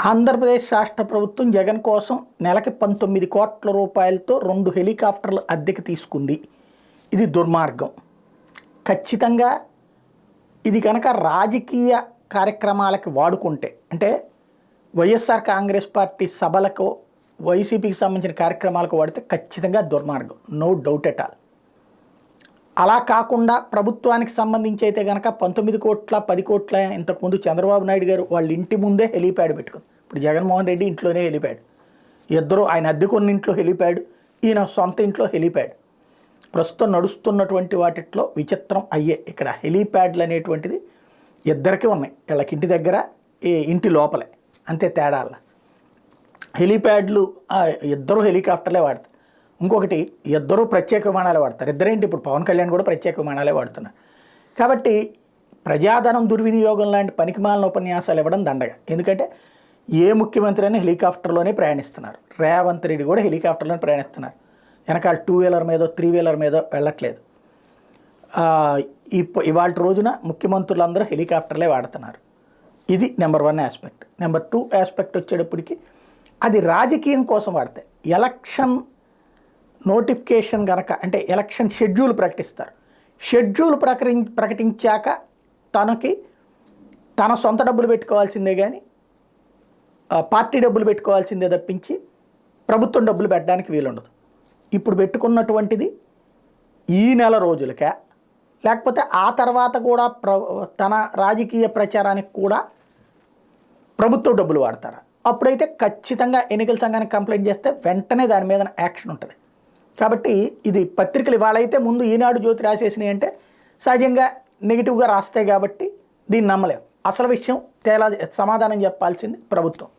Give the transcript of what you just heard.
ఆంధ్రప్రదేశ్ రాష్ట్ర ప్రభుత్వం జగన్ కోసం నెలకి 19 కోట్ల రూపాయలతో 2 హెలికాప్టర్లు అద్దెకి తీసుకుంది. ఇది దుర్మార్గం. ఖచ్చితంగా ఇది కనుక రాజకీయ కార్యక్రమాలకి వాడుకుంటే, అంటే వైఎస్ఆర్ కాంగ్రెస్ పార్టీ సభలకు వైసీపీకి సంబంధించిన కార్యక్రమాలకు వాడితే ఖచ్చితంగా దుర్మార్గం, నో డౌట్ ఎట్ ఆల్. అలా కాకుండా ప్రభుత్వానికి సంబంధించి అయితే కనుక 19 కోట్ల 10 కోట్ల ఇంతకుముందు చంద్రబాబు నాయుడు గారు వాళ్ళ ఇంటి ముందే హెలీప్యాడ్ పెట్టుకుంది. ఇప్పుడు జగన్మోహన్ రెడ్డి ఇంట్లోనే హెలీప్యాడ్, ఇద్దరు ఆయన అద్దెకొన్న ఇంట్లో హెలీప్యాడ్, ఈయన సొంత ఇంట్లో హెలీప్యాడ్. ప్రస్తుతం నడుస్తున్నటువంటి వాటిట్లో విచిత్రం అయ్యే ఇక్కడ హెలీప్యాడ్లు అనేటువంటిది ఇద్దరికీ ఉన్నాయి, వీళ్ళకి ఇంటి దగ్గర ఇంటి లోపలే, అంతే తేడాల. హెలీప్యాడ్లు ఇద్దరు హెలికాప్టర్లే వాడతారు. ఇంకొకటి ఇద్దరు ప్రత్యేక విమానాలే వాడతారు. ఇద్దరేంటి, ఇప్పుడు పవన్ కళ్యాణ్ కూడా ప్రత్యేక విమానాలే వాడుతున్నారు. కాబట్టి ప్రజాధనం దుర్వినియోగం లాంటి పనికిమాలిన ఉపన్యాసాలు ఇవ్వడం దండగా. ఎందుకంటే ఏ ముఖ్యమంత్రి అయినా హెలికాప్టర్లోనే ప్రయాణిస్తున్నారు. రేవంత్ రెడ్డి కూడా హెలికాప్టర్లోనే ప్రయాణిస్తున్నారు. వెనకాల 2 వీలర్ మీదో 3 వీలర్ మీదో వెళ్ళట్లేదు. ఇవాళ రోజున ముఖ్యమంత్రులందరూ హెలికాప్టర్లే వాడుతున్నారు. ఇది నెంబర్ 1 ఆస్పెక్ట్. నెంబర్ 2 ఆస్పెక్ట్ వచ్చేటప్పటికి అది రాజకీయం కోసం వాడతాయి. ఎలక్షన్ నోటిఫికేషన్ కనుక, అంటే ఎలక్షన్ షెడ్యూల్ ప్రకటిస్తారు. షెడ్యూల్ ప్రకటించాక తన సొంత డబ్బులు పెట్టుకోవాల్సిందే కానీ పార్టీ డబ్బులు పెట్టుకోవాల్సిందే తప్పించి ప్రభుత్వం డబ్బులు పెట్టడానికి వీలుండదు. ఇప్పుడు పెట్టుకున్నటువంటిది ఈ నెల రోజులకే, లేకపోతే ఆ తర్వాత కూడా తన రాజకీయ ప్రచారానికి కూడా ప్రభుత్వ డబ్బులు వాడతారా? అప్పుడైతే ఖచ్చితంగా ఎన్నికల సంఘానికి కంప్లైంట్ చేస్తే వెంటనే దాని మీద యాక్షన్ ఉంటుంది. కాబట్టి ఇది పత్రికలు ఇవాళైతే ముందు ఈనాడు జ్యోతి రాసేసినాయి అంటే సహజంగా నెగిటివ్గా రాస్తాయి కాబట్టి దీన్ని నమ్మలేం. అసలు విషయం సమాధానం చెప్పాల్సింది ప్రభుత్వం.